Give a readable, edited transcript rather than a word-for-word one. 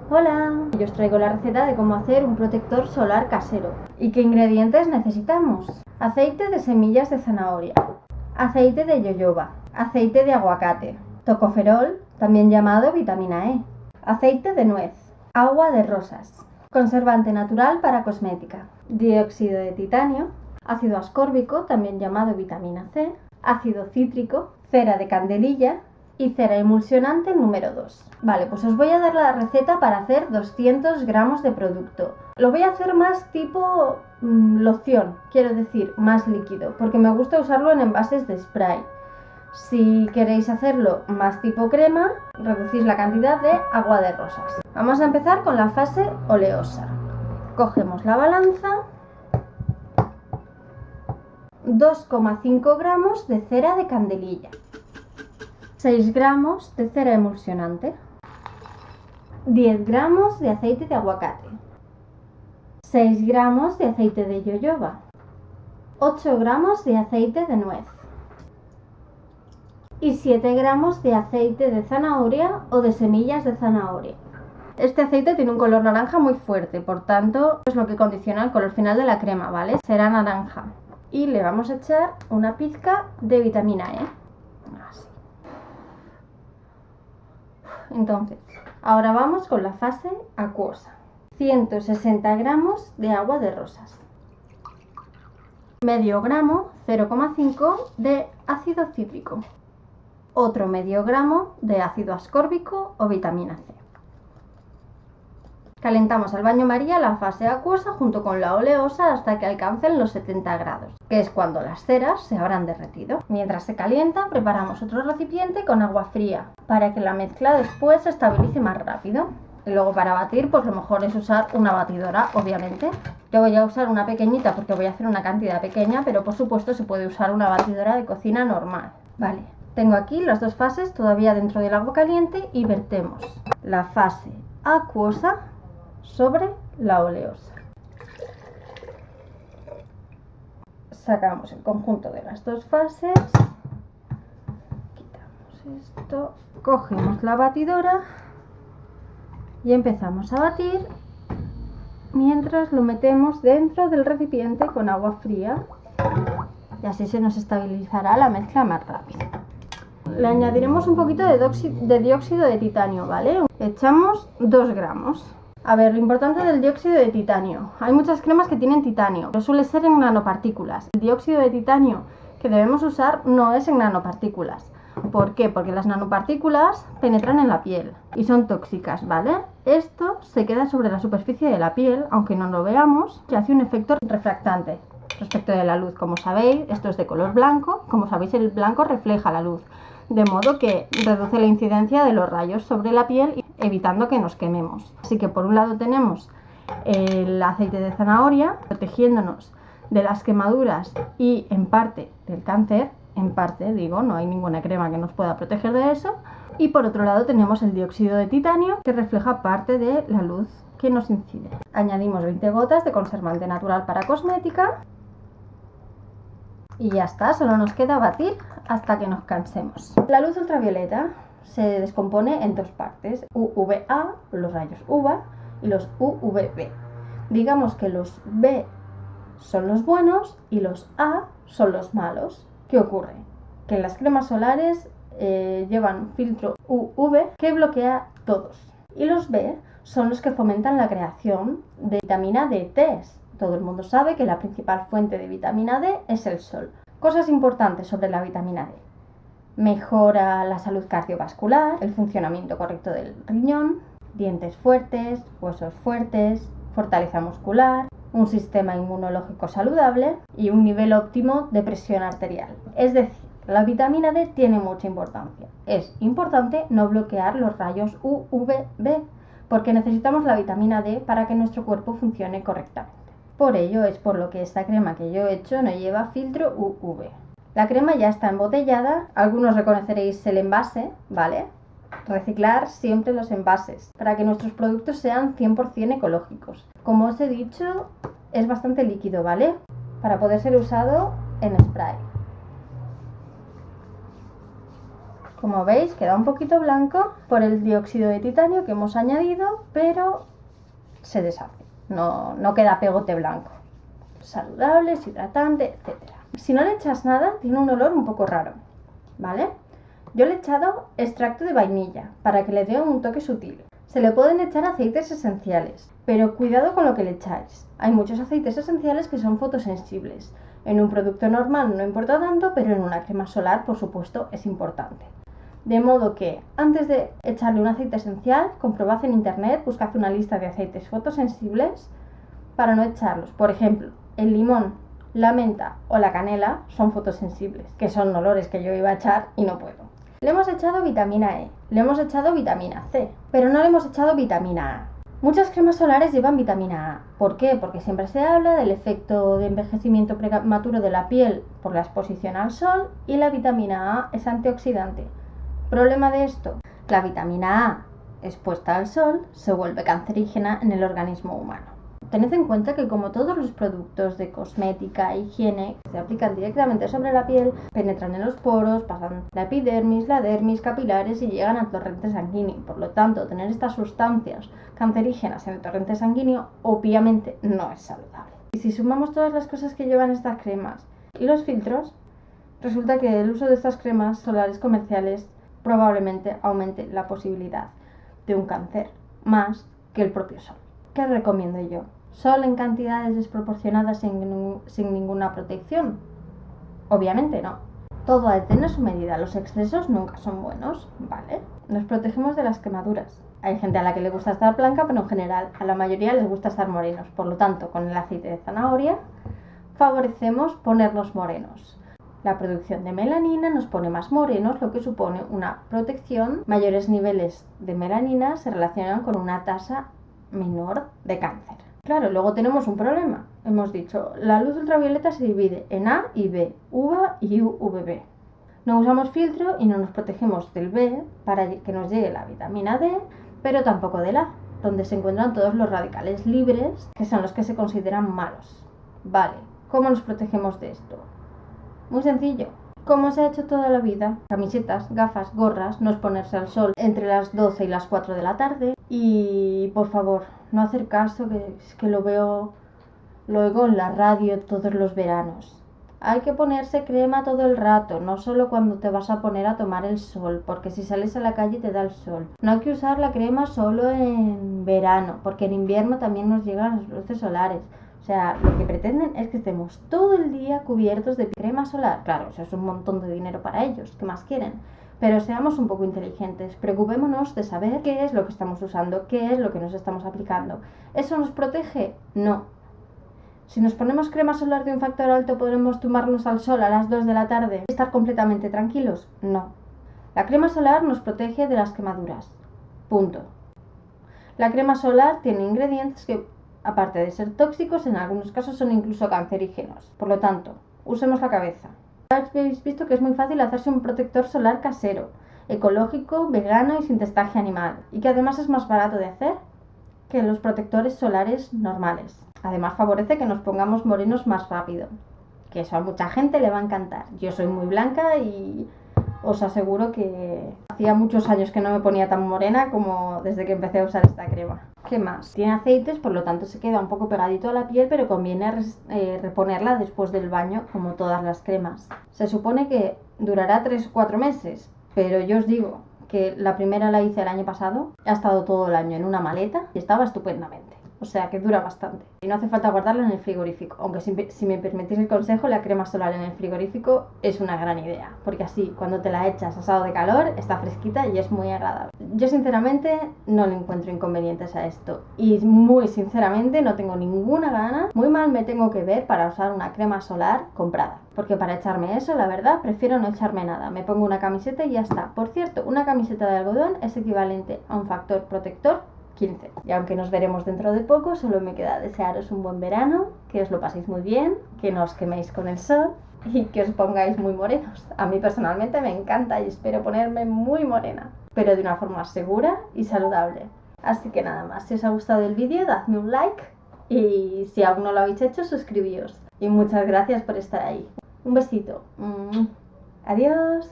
Hola, yo os traigo la receta de cómo hacer un protector solar casero. ¿Y qué ingredientes necesitamos? Aceite de semillas de zanahoria, aceite de yoyoba, aceite de aguacate, tocoferol, también llamado vitamina E, aceite de nuez, agua de rosas, conservante natural para cosmética, dióxido de titanio, ácido ascórbico, también llamado vitamina C, ácido cítrico, cera de candelilla y cera emulsionante número 2. Vale, pues os voy a dar la receta para hacer 200 gramos de producto. Lo voy a hacer más tipo loción, quiero decir, más líquido, porque me gusta usarlo en envases de spray. Si queréis hacerlo más tipo crema, reducís la cantidad de agua de rosas. Vamos a empezar con la fase oleosa. Cogemos la balanza, 2,5 gramos de cera de candelilla, 6 gramos de cera emulsionante, 10 gramos de aceite de aguacate, 6 gramos de aceite de yoyoba, 8 gramos de aceite de nuez y 7 gramos de aceite de zanahoria o de semillas de zanahoria. Este aceite tiene un color naranja muy fuerte, por tanto es lo que condiciona el color final de la crema, ¿vale? Será naranja. Y le vamos a echar una pizca de vitamina E. Así. Entonces, ahora vamos con la fase acuosa. 160 gramos de agua de rosas, medio gramo, 0,5 de ácido cítrico, otro medio gramo de ácido ascórbico o vitamina C. Calentamos al baño María la fase acuosa junto con la oleosa hasta que alcancen los 70 grados, que es cuando las ceras se habrán derretido. Mientras se calienta, preparamos otro recipiente con agua fría para que la mezcla después se estabilice más rápido. Y luego para batir, pues lo mejor es usar una batidora, obviamente. Yo voy a usar una pequeñita porque voy a hacer una cantidad pequeña, pero por supuesto se puede usar una batidora de cocina normal. Vale, tengo aquí las dos fases todavía dentro del agua caliente y vertemos la fase acuosa sobre la oleosa. Sacamos el conjunto de las dos fases, quitamos esto, cogemos la batidora y empezamos a batir mientras lo metemos dentro del recipiente con agua fría y así se nos estabilizará la mezcla más rápido. Le añadiremos un poquito de dióxido de titanio, ¿vale? Echamos 2 gramos. A ver, lo importante del dióxido de titanio. Hay muchas cremas que tienen titanio, pero suele ser en nanopartículas. El dióxido de titanio que debemos usar no es en nanopartículas. ¿Por qué? Porque las nanopartículas penetran en la piel y son tóxicas, ¿vale? Esto se queda sobre la superficie de la piel, aunque no lo veamos, que hace un efecto refractante respecto de la luz. Como sabéis, esto es de color blanco. Como sabéis, el blanco refleja la luz, de modo que reduce la incidencia de los rayos sobre la piel, evitando que nos quememos. Así que por un lado tenemos el aceite de zanahoria, protegiéndonos de las quemaduras y en parte del cáncer, en parte digo, no hay ninguna crema que nos pueda proteger de eso. Y por otro lado tenemos el dióxido de titanio, que refleja parte de la luz que nos incide. Añadimos 20 gotas de conservante natural para cosmética y ya está, solo nos queda batir hasta que nos cansemos. La luz ultravioleta se descompone en dos partes, UVA, los rayos UVA, y los UVB. Digamos que los B son los buenos y los A son los malos. ¿Qué ocurre? Que en las cremas solares llevan filtro UV que bloquea todos. Y los B son los que fomentan la creación de vitamina D3. Todo el mundo sabe que la principal fuente de vitamina D es el sol. Cosas importantes sobre la vitamina D. Mejora la salud cardiovascular, el funcionamiento correcto del riñón, dientes fuertes, huesos fuertes, fortaleza muscular, un sistema inmunológico saludable y un nivel óptimo de presión arterial. Es decir, la vitamina D tiene mucha importancia. Es importante no bloquear los rayos UVB porque necesitamos la vitamina D para que nuestro cuerpo funcione correctamente. Por ello es por lo que esta crema que yo he hecho no lleva filtro UV. La crema ya está embotellada, algunos reconoceréis el envase, ¿vale? Reciclar siempre los envases para que nuestros productos sean 100% ecológicos. Como os he dicho, es bastante líquido, ¿vale? Para poder ser usado en spray. Como veis, queda un poquito blanco por el dióxido de titanio que hemos añadido, pero se deshace, no queda pegote blanco. Saludable, es hidratante, etc. Si no le echas nada, tiene un olor un poco raro, ¿vale? Yo le he echado extracto de vainilla para que le dé un toque sutil. Se le pueden echar aceites esenciales, pero cuidado con lo que le echáis. Hay muchos aceites esenciales que son fotosensibles. En un producto normal no importa tanto, pero en una crema solar, por supuesto, es importante. De modo que, antes de echarle un aceite esencial, comprobad en internet, buscad una lista de aceites fotosensibles para no echarlos. Por ejemplo, el limón, la menta o la canela son fotosensibles, que son olores que yo iba a echar y no puedo. Le hemos echado vitamina E, le hemos echado vitamina C, pero no le hemos echado vitamina A. Muchas cremas solares llevan vitamina A. ¿Por qué? Porque siempre se habla del efecto de envejecimiento prematuro de la piel por la exposición al sol y la vitamina A es antioxidante. ¿Problema de esto? La vitamina A expuesta al sol se vuelve cancerígena en el organismo humano. Tened en cuenta que como todos los productos de cosmética e higiene que se aplican directamente sobre la piel, penetran en los poros, pasan la epidermis, la dermis, capilares y llegan al torrente sanguíneo. Por lo tanto, tener estas sustancias cancerígenas en el torrente sanguíneo obviamente no es saludable. Y si sumamos todas las cosas que llevan estas cremas y los filtros, resulta que el uso de estas cremas solares comerciales probablemente aumente la posibilidad de un cáncer más que el propio sol. ¿Qué recomiendo yo? ¿Sol en cantidades desproporcionadas sin ninguna protección? Obviamente no. Todo ha de tener su medida. Los excesos nunca son buenos, ¿vale? Nos protegemos de las quemaduras. Hay gente a la que le gusta estar blanca, pero en general a la mayoría les gusta estar morenos. Por lo tanto, con el aceite de zanahoria favorecemos ponernos morenos. La producción de melanina nos pone más morenos, lo que supone una protección. Mayores niveles de melanina se relacionan con una tasa menor de cáncer. Claro, luego tenemos un problema. Hemos dicho, la luz ultravioleta se divide en A y B, UVA y UVB. No usamos filtro y no nos protegemos del B para que nos llegue la vitamina D, pero tampoco del A, donde se encuentran todos los radicales libres, que son los que se consideran malos. Vale, ¿cómo nos protegemos de esto? Muy sencillo. Como se ha hecho toda la vida, camisetas, gafas, gorras, no exponerse al sol entre las 12 y las 4 de la tarde y, por favor, no hacer caso, que es que lo oigo en la radio todos los veranos. Hay que ponerse crema todo el rato, no solo cuando te vas a poner a tomar el sol, porque si sales a la calle te da el sol. No hay que usar la crema solo en verano, porque en invierno también nos llegan las luces solares. O sea, lo que pretenden es que estemos todo el día cubiertos de crema solar. Claro, eso es un montón de dinero para ellos. ¿Qué más quieren? Pero seamos un poco inteligentes. Preocupémonos de saber qué es lo que estamos usando, qué es lo que nos estamos aplicando. ¿Eso nos protege? No. Si nos ponemos crema solar de un factor alto, ¿podremos tomarnos al sol a las 2 de la tarde y estar completamente tranquilos? No. La crema solar nos protege de las quemaduras. Punto. La crema solar tiene ingredientes que, aparte de ser tóxicos, en algunos casos son incluso cancerígenos. Por lo tanto, usemos la cabeza. Habéis visto que es muy fácil hacerse un protector solar casero, ecológico, vegano y sin testaje animal, y que además es más barato de hacer que los protectores solares normales. Además favorece que nos pongamos morenos más rápido, que eso a mucha gente le va a encantar. Yo soy muy blanca y os aseguro que hacía muchos años que no me ponía tan morena como desde que empecé a usar esta crema. ¿Qué más? Tiene aceites, por lo tanto se queda un poco pegadito a la piel, pero conviene reponerla después del baño, como todas las cremas. Se supone que durará 3 o 4 meses, pero yo os digo que la primera la hice el año pasado, ha estado todo el año en una maleta y estaba estupendamente. O sea que dura bastante. Y no hace falta guardarla en el frigorífico. Aunque si me permitís el consejo, la crema solar en el frigorífico es una gran idea. Porque así, cuando te la echas asado de calor, está fresquita y es muy agradable. Yo sinceramente no le encuentro inconvenientes a esto. Y muy sinceramente no tengo ninguna gana. Muy mal me tengo que ver para usar una crema solar comprada. Porque para echarme eso, la verdad, prefiero no echarme nada. Me pongo una camiseta y ya está. Por cierto, una camiseta de algodón es equivalente a un factor protector 15. Y aunque nos veremos dentro de poco, solo me queda desearos un buen verano, que os lo paséis muy bien, que no os queméis con el sol y que os pongáis muy morenos. A mí personalmente me encanta y espero ponerme muy morena, pero de una forma segura y saludable. Así que nada más, si os ha gustado el vídeo, dadme un like y si aún no lo habéis hecho, suscribíos. Y muchas gracias por estar ahí. Un besito. Adiós.